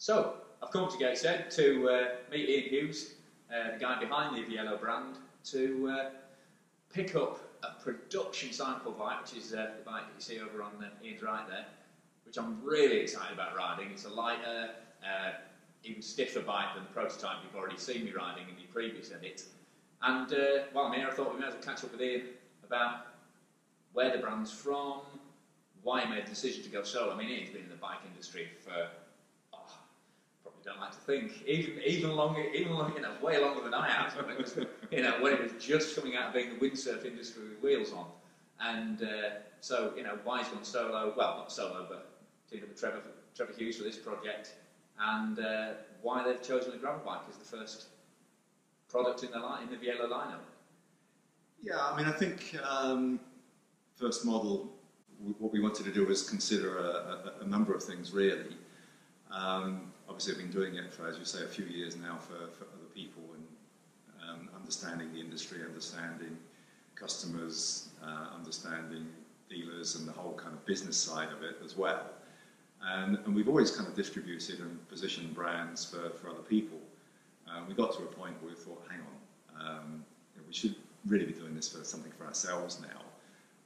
So, I've come to Gateshead to meet Ian Hughes, the guy behind the Vielo brand, to pick up a production sample bike, which is the bike that you see over on Ian's right there, which I'm really excited about riding. It's a lighter, even stiffer bike than the prototype you've already seen me riding in your previous edit. And while I'm here, I thought we might as well catch up with Ian about where the brand's from, why he made the decision to go solo. I mean, Ian's been in the bike industry for, probably don't like to think, even longer, way longer than I have. When it was, when it was just coming out of being the windsurf industry with wheels on. And so, why he's gone solo, well, not solo, but teamed up with Trevor Hughes for this project, and why they've chosen a gravel bike as the first product in the Vielo lineup. Yeah, I mean, I think first model, what we wanted to do was consider a number of things, really. Obviously, I've been doing it for, as you say, a few years now for other people, and understanding the industry, understanding customers, understanding dealers, and the whole kind of business side of it as well. And we've always kind of distributed and positioned brands for other people. We got to a point where we thought, hang on, we should really be doing this for something for ourselves now.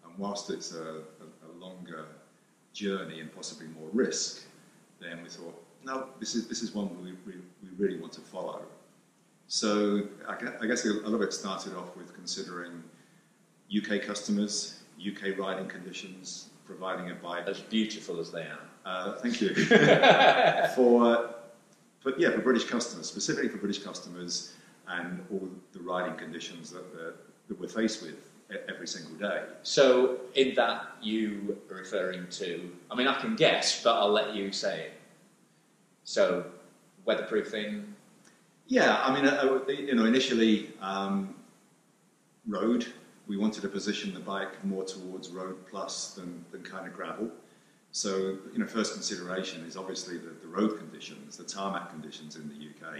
And whilst it's a longer journey and possibly more risk, then we thought, no, this is one we really want to follow. So I guess a lot of it started off with considering UK customers, UK riding conditions, providing a bike. As beautiful as they are. Thank you. for British customers, specifically for British customers, and all the riding conditions that we're faced with every single day. So, in that, you are referring to, I mean, I can guess, but I'll let you say it. So, weatherproofing? Yeah, I mean, initially, road. We wanted to position the bike more towards road plus than kind of gravel. So, first consideration is obviously the road conditions, the tarmac conditions in the UK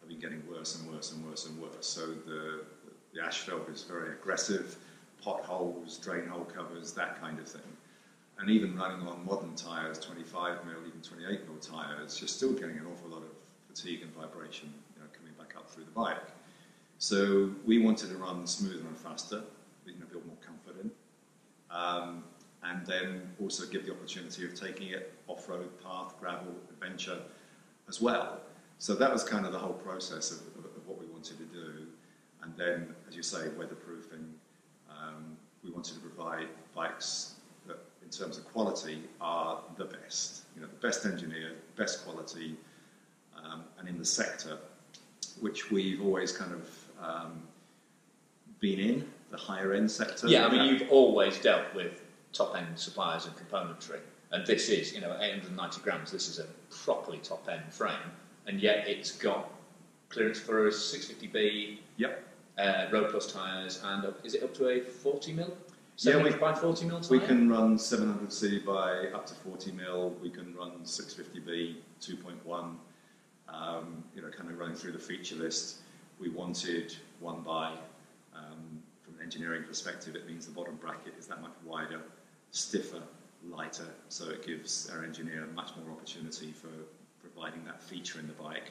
have been getting worse and worse and worse and worse. So the asphalt is very aggressive, potholes, drain hole covers, that kind of thing. And even running on modern tyres, 25mm, even 28mm tyres, you're still getting an awful lot of fatigue and vibration coming back up through the bike. So we wanted to run smoother and faster, build more comfort in. And then also give the opportunity of taking it off-road, path, gravel, adventure as well. So that was kind of the whole process of what we wanted to do. And then, as you say, weatherproofing, we wanted to provide bikes that, in terms of quality, are the best. The best engineered, best quality, and in the sector, which we've always kind of been in, the higher end sector. Yeah, I mean, you've always dealt with top-end suppliers and componentry, and this is, 890 grams, this is a properly top-end frame, and yet it's got clearance for a 650B, yep. Road Plus tyres, and is it up to a 40mm? 700 700 by 40mm tyre? We can run 700C by up to 40mm, we can run 650B 2.1, kind of running through the feature list. We wanted 1 by, from an engineering perspective, it means the bottom bracket is that much wider, stiffer, lighter, so it gives our engineer much more opportunity for providing that feature in the bike.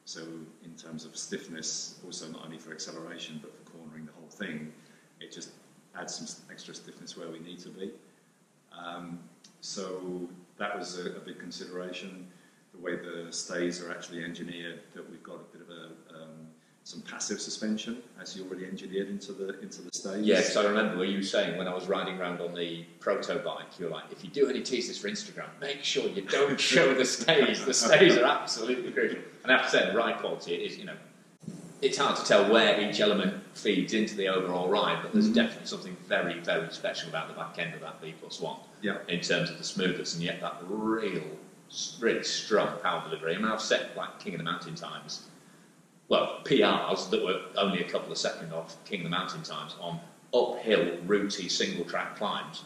So in terms of stiffness, also not only for acceleration but for cornering the whole thing, it just adds some extra stiffness where we need to be. So that was a big consideration. The way the stays are actually engineered, that we've got a bit of some passive suspension actually already engineered into the stays. Yes, I remember what you were saying when I was riding around on the proto bike. You were like, if you do any teasers for Instagram, make sure you don't show the stays. The stays are absolutely crucial. And I have to say, the ride quality is, it's hard to tell where each element feeds into the overall ride, but there's definitely something very, very special about the back end of that V+1 in terms of the smoothness, and yet that really strong power delivery. I mean, I've set like King of the Mountain times. Well, PRs that were only a couple of seconds off King of the Mountain times on uphill, rooty, single-track climbs,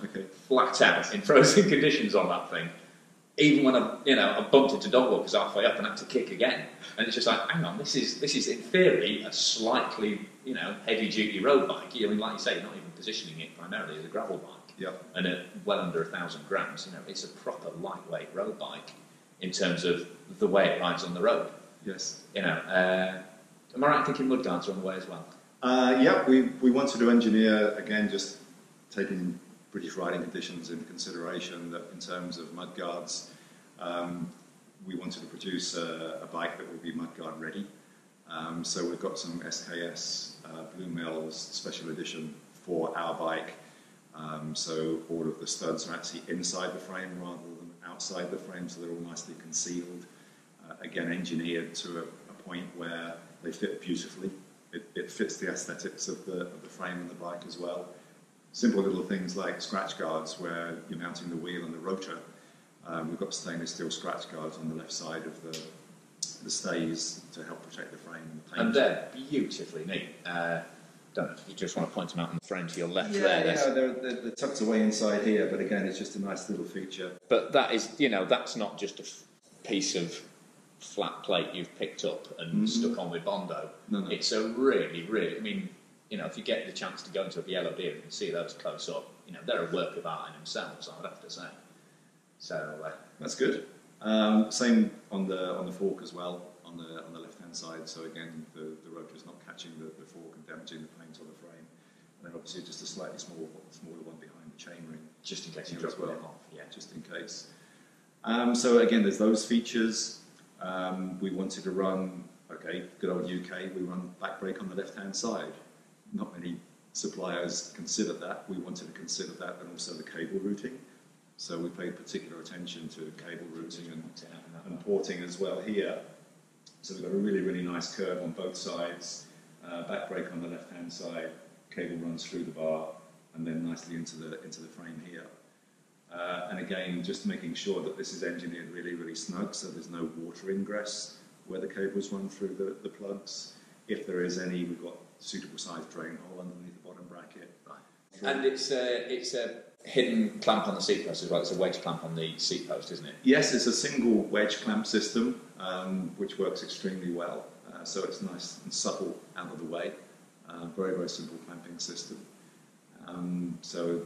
flat out in frozen conditions on that thing. Even when I bumped into dog walkers halfway up and had to kick again, and it's just like, hang on, this is in theory a slightly heavy-duty road bike. I mean, like you say, you're not even positioning it primarily as a gravel bike, and at well under 1,000 grams, it's a proper lightweight road bike. in terms of the way it rides on the road. Yes. You know, am I right in thinking mudguards are on the way as well? Yeah, we wanted to engineer, again, just taking British riding conditions into consideration, that in terms of mudguards, we wanted to produce a bike that will be mudguard ready. So we've got some SKS Blue Mills special edition for our bike. So all of the studs are actually inside the frame rather than outside the frame, so they're all nicely concealed. Again, engineered to a point where they fit beautifully. It fits the aesthetics of the frame and the bike as well. Simple little things like scratch guards where you're mounting the wheel and the rotor. We've got stainless steel scratch guards on the left side of the stays to help protect the frame and the paint. And they're beautifully neat. Don't know if you just want to point them out on the frame to your left there. Yeah, they're tucked away inside here, but again, it's just a nice little feature. But that is, you know, that's not just a piece of flat plate you've picked up and stuck on with Bondo. No. It's a really, really, I mean, you know, if you get the chance to go into a Vielo dealer and see those close up, you know, they're a work of art in themselves, I would have to say. So that's good. Same on the fork as well, on the left-hand side. So again, the rotor is not catching the fork and damaging the paint or the frame. And then obviously just a slightly smaller one behind the chainring, just in case you here drop as well. it off. Yeah, just in case. So again, there's those features. We wanted to run, okay, good old UK, we run back brake on the left-hand side. Not many suppliers consider that. We wanted to consider that, and also the cable routing. So we paid particular attention to cable routing and porting as well here. So we've got a really, really nice curve on both sides. Back brake on the left-hand side, cable runs through the bar, and then nicely into the frame here. And again, just making sure that this is engineered really, really snug, so there's no water ingress where the cables run through the plugs. If there is any, we've got suitable sized drain hole underneath the bottom bracket. Right. And it's a hidden clamp on the seat post as well. It's a wedge clamp on the seat post, isn't it? Yes, it's a single wedge clamp system, which works extremely well. So it's nice and supple out of the way. Very, very simple clamping system. So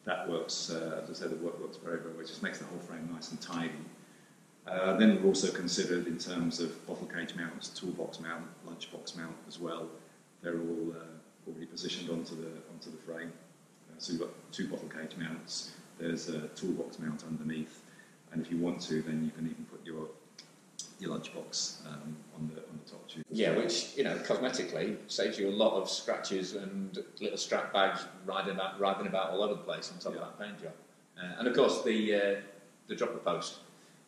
that works, as I said, the work works very, very well. It just makes the whole frame nice and tidy. Then we've also considered, in terms of bottle cage mounts, toolbox mount, lunchbox mount as well. They're all already positioned onto the frame. So you've got two bottle cage mounts. There's a toolbox mount underneath, and if you want to, then you can even put your lunchbox on the top tube. Yeah, which, you know, cosmetically saves you a lot of scratches and little strap bags riding about all over the place on top of that paint job. And of course, the dropper post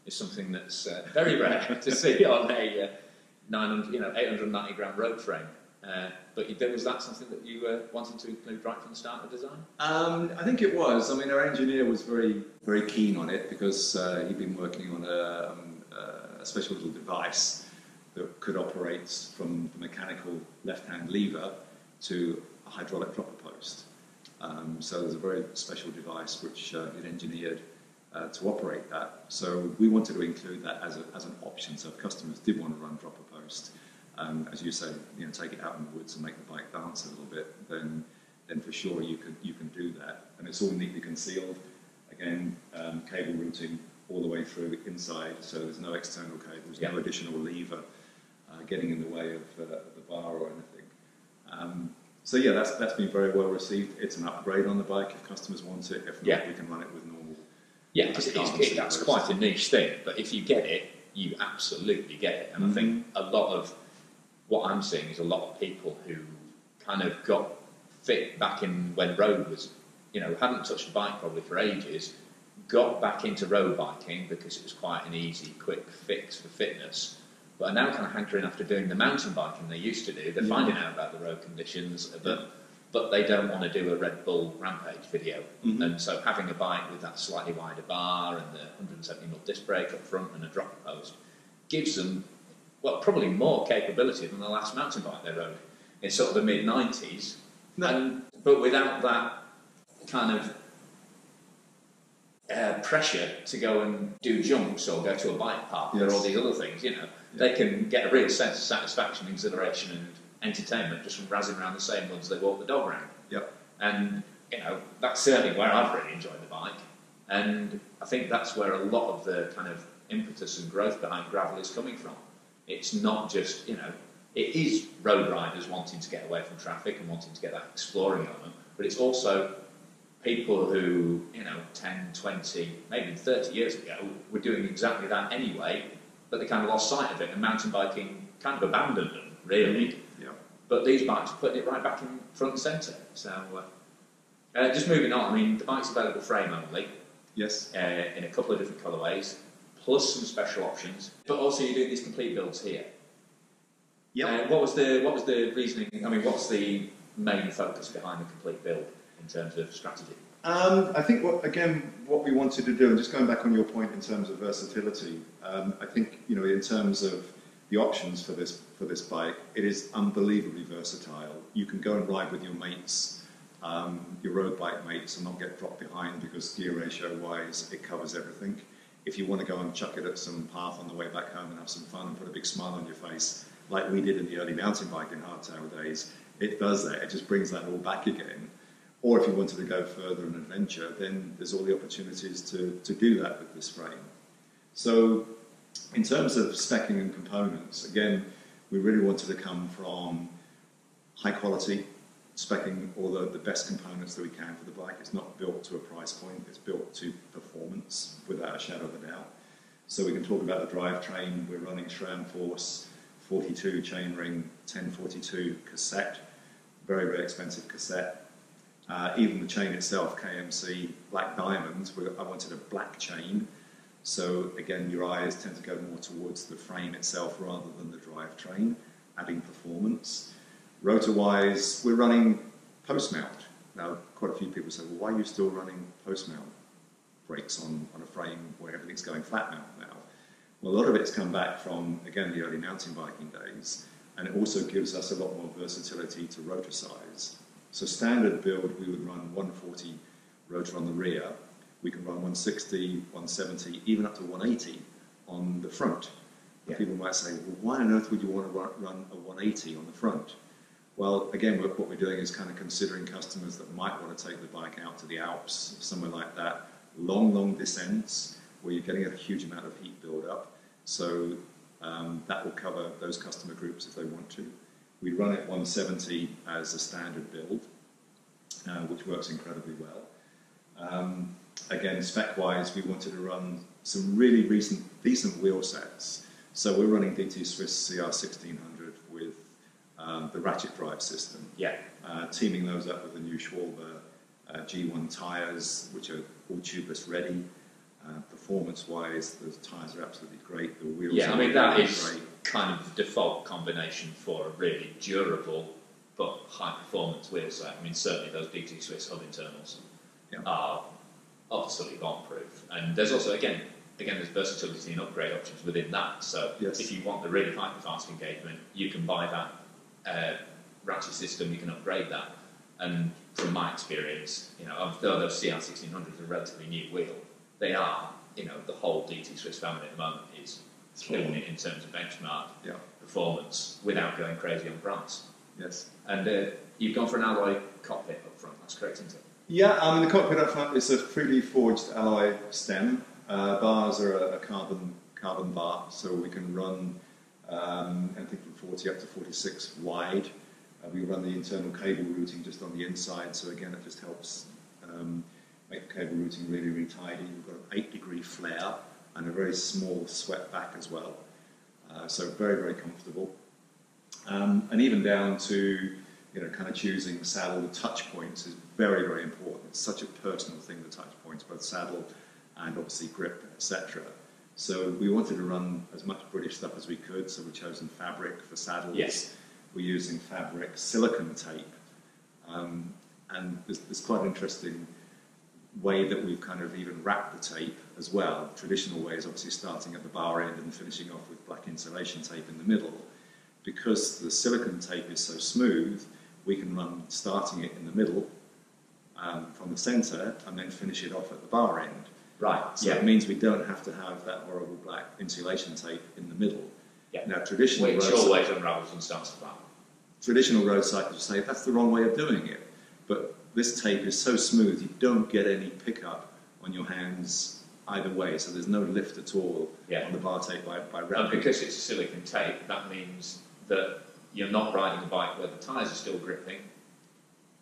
is something that's very rare to see on a 890 gram road frame. But was that something that you wanted to include right from the start of design? I think it was. I mean, our engineer was very, very keen on it because he'd been working on a special little device that could operate from the mechanical left-hand lever to a hydraulic dropper post. So there's a very special device which he'd engineered to operate that. So we wanted to include that as an option. So if customers did want to run dropper post, as you say, you know, take it out in the woods and make the bike bounce a little bit, then for sure you can do that. And it's all neatly concealed. Again, cable routing all the way through inside, so there's no external cables, no additional lever getting in the way of the bar or anything. So yeah, that's been very well received. It's an upgrade on the bike if customers want it. If not, we can run it with normal. Yeah, because that's quite a niche thing. But if you get it, you absolutely get it. And I think a lot of what I'm seeing is a lot of people who kind of got fit back in when road was, you know, hadn't touched a bike probably for ages, got back into road biking because it was quite an easy, quick fix for fitness, but are now kind of hankering after doing the mountain biking they used to do. They're finding out about the road conditions, but they don't want to do a Red Bull Rampage video. And so having a bike with that slightly wider bar and the 170mm disc brake up front and a dropper post gives them, well, probably more capability than the last mountain bike they rode in sort of the mid-90s, but without that kind of pressure to go and do jumps or go to a bike park or all these other things. You know, they can get a real sense of satisfaction, exhilaration and entertainment just from razzing around the same woods they walk the dog around. And, you know, that's certainly where I've really enjoyed the bike. And I think that's where a lot of the kind of impetus and growth behind gravel is coming from. It's not just, it is road riders wanting to get away from traffic and wanting to get that exploring element, but it's also people who, 10, 20, maybe 30 years ago were doing exactly that anyway, but they kind of lost sight of it, and mountain biking kind of abandoned them, really. Yeah. But these bikes are putting it right back in front and centre. So, just moving on, the bike's available frame only. Yes. In a couple of different colourways, plus some special options. But also you're doing these complete builds here. Yeah. What was the reasoning? What's the main focus behind the complete build in terms of strategy? I think what we wanted to do, and just going back on your point in terms of versatility, I think in terms of the options for this bike, it is unbelievably versatile. You can go and ride with your mates, your road bike mates, and not get dropped behind because gear ratio wise it covers everything. If you want to go and chuck it at some path on the way back home and have some fun and put a big smile on your face, like we did in the early mountain biking hardtail days, it does that. It just brings that all back again. Or if you wanted to go further and adventure, then there's all the opportunities to do that with this frame. So in terms of specking and components, again, we really wanted to come from high quality, specking all the best components that we can for the bike. It's not built to a price point, it's built to performance without a shadow of a doubt. So we can talk about the drivetrain. We're running SRAM Force 42 chainring 1042 cassette, very, very expensive cassette. Even the chain itself, KMC Black Diamonds, I wanted a black chain. So again, your eyes tend to go more towards the frame itself rather than the drivetrain, adding performance. Rotor-wise, we're running post-mount. Now, quite a few people say, well, why are you still running post-mount brakes on a frame where everything's going flat mount now? Well, a lot of it's come back from, again, the early mountain biking days, and it also gives us a lot more versatility to rotor size. So standard build, we would run 140 rotor on the rear. We can run 160, 170, even up to 180 on the front. Yeah. People might say, well, why on earth would you want to run a 180 on the front? Well, again, what we're doing is kind of considering customers that might want to take the bike out to the Alps, somewhere like that. Long descents, where you're getting a huge amount of heat build-up. So that will cover those customer groups if they want to. We run it 170 as a standard build, which works incredibly well. Again, spec-wise, we wanted to run some really decent wheel sets. So we're running DT Swiss CR1600 with the ratchet drive system. Yeah. Teaming those up with the new Schwalbe G1 tyres, which are all tubeless ready. Performance-wise, the tyres are absolutely great. The wheels are that really is great. Kind of the default combination for a really durable but high-performance wheel set. Certainly those DT Swiss hub internals are absolutely bomb-proof. And there's also, again, there's versatility and upgrade options within that. So if you want the really high-performance engagement, you can buy that ratchet system, you can upgrade that. And from my experience, although those CR1600s are a relatively new wheel, they are, the whole DT Swiss family at the moment is killing it in terms of benchmark performance without going crazy on price. Yes. And you've gone for an alloy cockpit up front, that's correct, isn't it? Yeah, the cockpit up front is a 3D forged alloy stem. Bars are a carbon bar, so we can run anything from 40 up to 46 wide. We run the internal cable routing just on the inside, so again, it just helps make the cable routing really, really tidy. We've got an 8-degree flare and a very small swept back as well. So very, very comfortable. And even down to, kind of choosing saddle touch points is very, very important. It's such a personal thing, the touch points, both saddle and obviously grip, etc. So we wanted to run as much British stuff as we could, so we've chosen fabric for saddles. Yes. We're using fabric silicone tape. And there's quite an interesting way that we've kind of even wrapped the tape as well. The traditional way is obviously starting at the bar end and finishing off with black insulation tape in the middle. Because the silicone tape is so smooth, we can run starting it in the middle from the centre and then finish it off at the bar end. Right. So it means we don't have to have that horrible black insulation tape in the middle. Yeah. Now, traditional which always unravels and starts to flat. Traditional road cyclists say that's the wrong way of doing it. But this tape is so smooth, you don't get any pickup on your hands either way, so there's no lift at all Yeah. on the bar tape by And wrapping. because it's a silicon tape, that means that you're not riding a bike where the tyres are still gripping,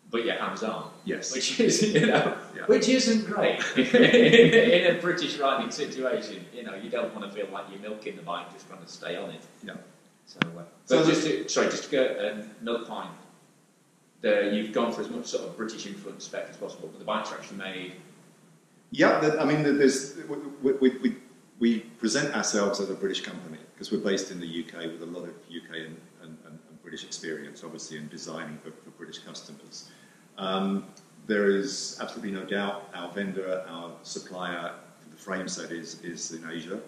but your hands aren't. Yes. Which is, Yeah. which isn't great in a British riding situation. You don't want to feel like you're milking the bike just trying to stay on it. Yeah. So just to go another point. You've gone for as much sort of British influence spec as possible, but the bikes are actually made. Yeah, I mean, we present ourselves as a British company because we're based in the UK with a lot of UK and British experience, obviously, in designing for British customers. There is absolutely no doubt our vendor, our supplier for the frame set is in Asia.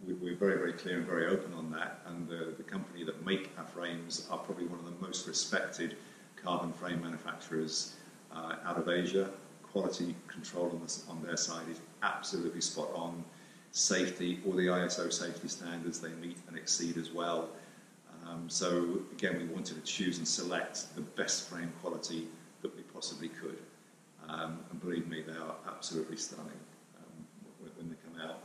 We're very, very clear and very open on that, and the company that make our frames are probably one of the most respected carbon frame manufacturers out of Asia. Quality control on their side is absolutely spot on. Safety, all the ISO safety standards they meet and exceed as well. So again, we wanted to choose and select the best frame quality that we possibly could. And believe me, they are absolutely stunning when they come out.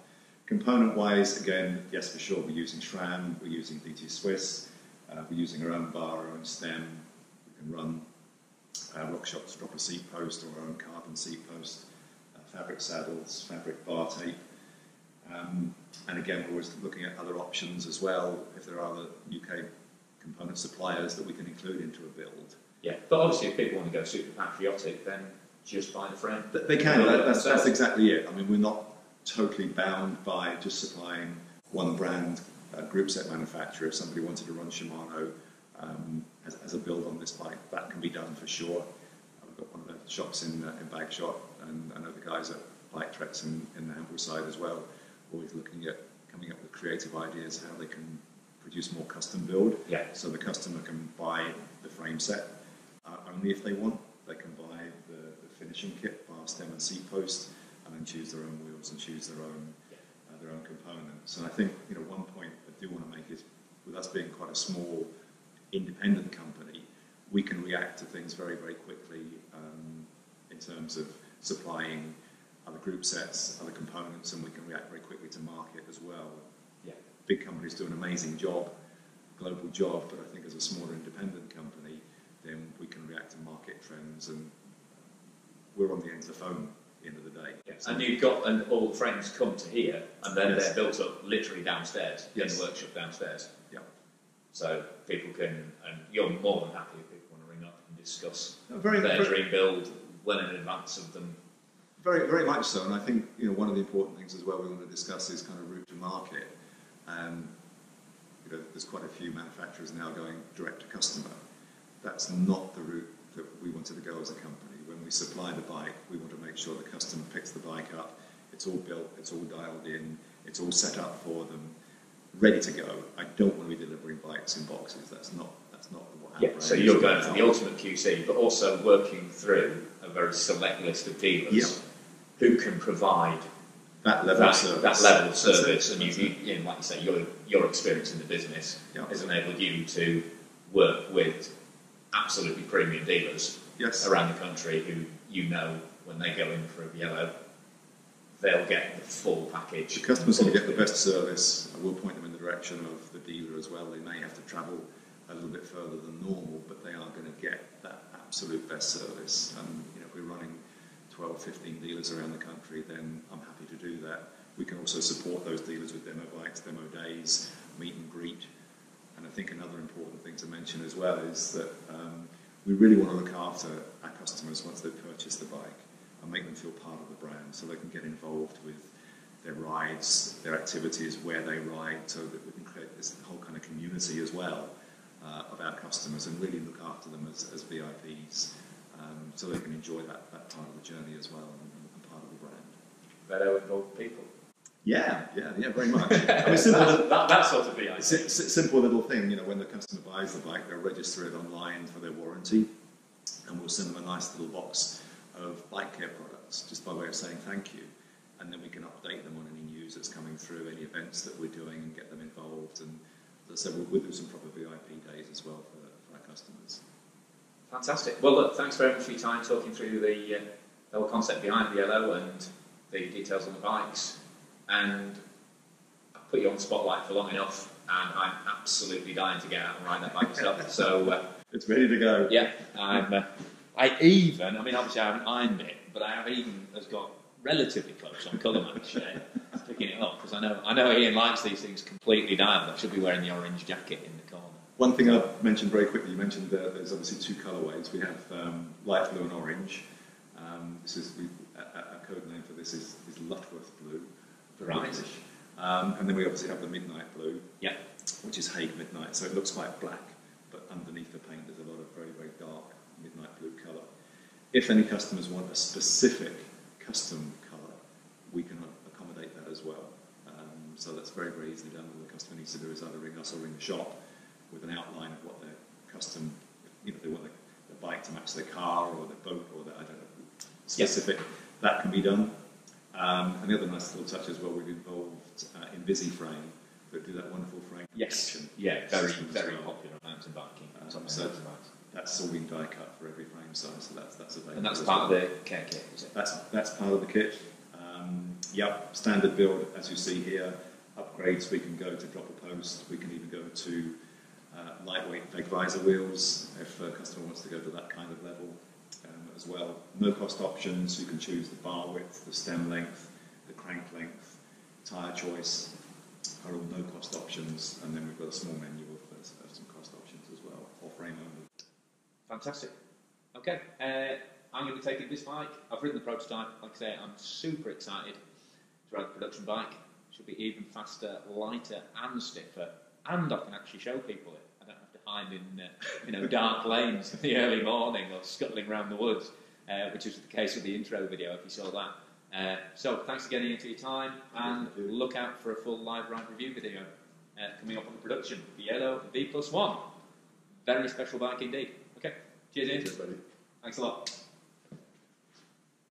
Component-wise, again, yes, for sure, we're using SRAM, we're using DT Swiss, we're using our own bar, our own stem. We can run RockShox dropper seat post or our own carbon seat post, fabric saddles, fabric bar tape. And again, we're always looking at other options as well, if there are other UK component suppliers that we can include into a build. Yeah, but obviously if people want to go super patriotic, then just buy the frame. They can, that's exactly it. I mean, we're not totally bound by just supplying one brand group set manufacturer. If somebody wanted to run Shimano as a build on this bike, that can be done for sure. I've got one of the shops in Bagshot, and I know the guys at Bike Treks in the Ambleside as well, always looking at coming up with creative ideas how they can produce more custom build. Yeah. So the customer can buy the frame set only if they want. They can buy the finishing kit, bar, stem and seat post, and then choose their own wheels and choose their own components. And I think one point I do want to make is, with us being quite a small independent company, we can react to things very, very quickly in terms of supplying other group sets, other components, and we can react very quickly to market as well. Yeah. Big companies do an amazing job, global job, but I think as a smaller independent company, then we can react to market trends, and we're on the end of the phone at the end of the day. Yeah. So, and you've got all the frames come to here, and then Yes. they're built up literally downstairs, Yes. in the workshop downstairs. Yeah. So people can, and you're more than happy if people want to ring up and discuss Very, their very, dream build well in advance of them. very, very much so, and I think one of the important things as well we want to discuss is kind of route to market. There's quite a few manufacturers now going direct to customer. That's not the route that we wanted to go as a company. When we supply the bike, we want to make sure the customer picks the bike up. It's all built, it's all dialed in, it's all set up for them, ready to go. I don't want to be delivering bikes in boxes. That's not what our brand So is you're going about. for the ultimate QC, but also working through a very select list of dealers who can provide that level of service. That level of service, and That's you, like you say, your experience in the business Yeah. has enabled you to work with absolutely premium dealers Yes. around the country who when they go in for a Vielo, they'll get the full package. The customer's going to get the best service. We'll point them in the direction of the dealer as well. They may have to travel a little bit further than normal, but they are going to get that absolute best service. And if we're running 12, 15 dealers around the country, then I'm happy to do that. We can also support those dealers with demo bikes, demo days, meet and greet. And I think another important thing to mention as well is that we really want to look after our customers once they've purchased the bike and make them feel part of the brand, so they can get involved with their rides, their activities, where they ride, so that we can create this whole kind of community as well of our customers and really look after them as VIPs, so they can enjoy that part of the journey as well and part of the brand. Better involved people. Yeah, very much. I mean, that sort of VIP. Simple little thing, when the customer buys the bike, they'll register it online for their warranty, and we'll send them a nice little box of bike care products, just by way of saying thank you. And then we can update them on any news that's coming through, any events that we're doing, and get them involved. And as I said, we'll do some proper VIP days as well for our customers. Fantastic. Well, look, thanks very much for your time talking through the whole concept behind Vielo and the details on the bikes, and I put you on the spotlight for long enough, and I'm absolutely dying to get out and ride that bike myself. So it's ready to go. Yeah, I mean, obviously I haven't ironed it, but I have even has got relatively close on colour match picking it up, because I know Ian likes these things completely dialed. I should be wearing the orange jacket in the corner. One thing I've mentioned very quickly, you mentioned there's obviously two colourways. We have light blue and orange. This is a code name for this is Lutworth blue, Right. British. And then we obviously have the midnight blue, Yeah. which is Hague Midnight. So it looks quite black, but underneath the paint there's a lot of very, very dark midnight blue colour. If any customers want a specific custom colour, we can accommodate that as well. So that's very, very easily done. All the customer needs to do is either ring us or ring the shop with an outline of what their custom, if they want the bike to match their car or their boat or their, I don't know, specific, that can be done. And the other nice little touch as well, we've involved InvisiFrame that do that wonderful frame. Yes. protection Yeah, very, system as very well. popular mountain biking. So that's all been die cut for every frame size, so that's available. And that's as part well. of the care kit, is it? That's part of the kit. Yep, standard build as you see here. Upgrades, we can go to drop a post. We can even go to lightweight veg visor wheels if a customer wants to go to that kind of level as well. No cost options. You can choose the bar width, the stem length, the crank length, tyre choice are all no cost options, and then we've got a small menu of some cost options as well, or frame only. Fantastic. Okay, I'm going to be taking this bike. I've ridden the prototype. Like I say, I'm super excited to ride the production bike. Should be even faster, lighter, and stiffer, and I can actually show people it. I don't have to hide in dark lanes in the early morning or scuttling around the woods, which was the case with the intro video if you saw that. So thanks again Ian for your time, and look out for a full live ride review video coming up on the production. Vielo V+1. Very special bike indeed. Okay, cheers Ian. Cheers, buddy. Thanks a lot.